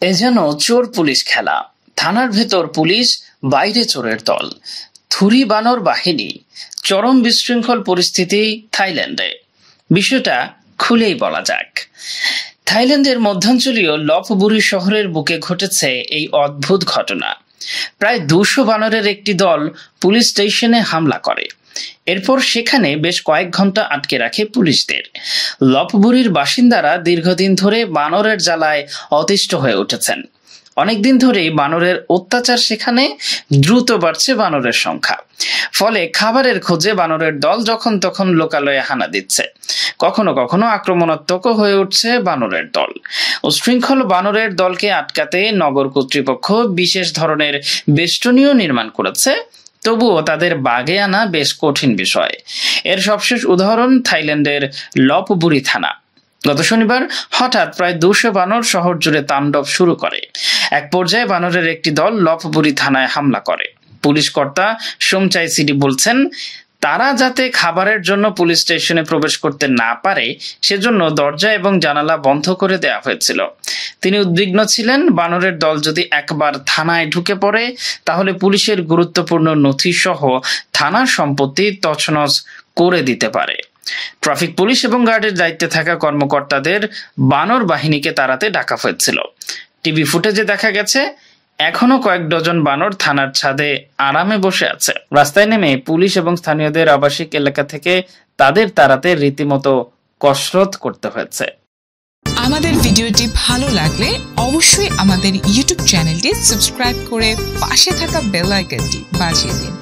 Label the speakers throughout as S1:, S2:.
S1: এ যেন চোর পুলিশ খেলা। থানার ভেতর পুলিশ, বাইরে চোরের দল, থুরি বানর বাহিনী। চরম বিশৃঙ্খল পরিস্থিতি থাইল্যান্ডে। বিষয়টা খুলেই বলা যাক। থাইল্যান্ডের মধ্যাঞ্চলীয় লপবুরি শহরের বুকে ঘটেছে এই অদ্ভুত ঘটনা। প্রায় 200 বানরের একটি দল পুলিশ স্টেশনে হামলা করে। এরপর সেখানে বেশ কয়েক ঘন্টা আটকে রাখে পুলিশদের। লপবুরির বাসিন্দারা দীর্ঘদিন ধরে বানরের জ্বালায় অতিষ্ঠ হয়ে উঠেছেন। অনেকদিন ধরেই বানরের অত্যাচার সেখানে দ্রুত বাড়ছে বানরের সংখ্যা। ফলে খাবারের খোঁজে বানরের দল যখন তখন লোকালয়ে হানা দিচ্ছে। কখনো কখনো আক্রমণাত্মক হয়ে উঠছে বানরের দল। উশৃঙ্খল বানরের দলকে আটকাতে নগর কর্তৃপক্ষ বিশেষ ধরনের বেষ্টনীও নির্মাণ করেছে। তবুও তাদের বাগে আনা বেশ কঠিন বিষয়। এর সবশেষ উদাহরণ থাইল্যান্ডের লপবুরি থানা। গত শনিবার হঠাৎ প্রায় 200 বানর শহর জুড়ে তাণ্ডব শুরু করে। এক পর্যায়ে বানরের একটি দল লপবুরি থানায় হামলা করে। পুলিশ কর্তা সোমচাই সিডি বলছেন, তারা যাতে খাবারের জন্য পুলিশ স্টেশনে প্রবেশ করতে না পারে সেজন্য দরজা এবং জানালা বন্ধ করে দেওয়া হয়েছিল। তিনি উদ্বিগ্ন ছিলেন, বানরের দল যদি একবার থানায় ঢুকে পড়ে তাহলে পুলিশের গুরুত্বপূর্ণ নথি সহ থানার সম্পত্তি তছনছ করে দিতে পারে। ট্রাফিক পুলিশ এবং গার্ডের দায়িত্বে থাকা কর্মকর্তাদের বানর বাহিনীকে তাড়াতে ডাকা হয়েছিল। টিভি ফুটেজে দেখা গেছে এখনো কয়েক ডজন বানর থানার ছাদে আরামে বসে আছে। রাস্তায় নেমে পুলিশ এবং স্থানীয়দের আবাসিক এলাকা থেকে তাদের তাড়াতে রীতিমতো কসরত করতে হয়েছে।
S2: আমাদের ভিডিওটি ভালো লাগলে অবশ্যই আমাদের ইউটিউব চ্যানেলটি সাবস্ক্রাইব করে পাশে থাকা বেল আইকনটি বাজিয়ে দিন।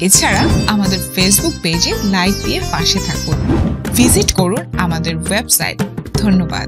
S2: এছাড়া আমাদের ফেসবুক পেজে লাইক দিয়ে পাশে থাকুন। ভিজিট করুন আমাদের ওয়েবসাইট। ধন্যবাদ।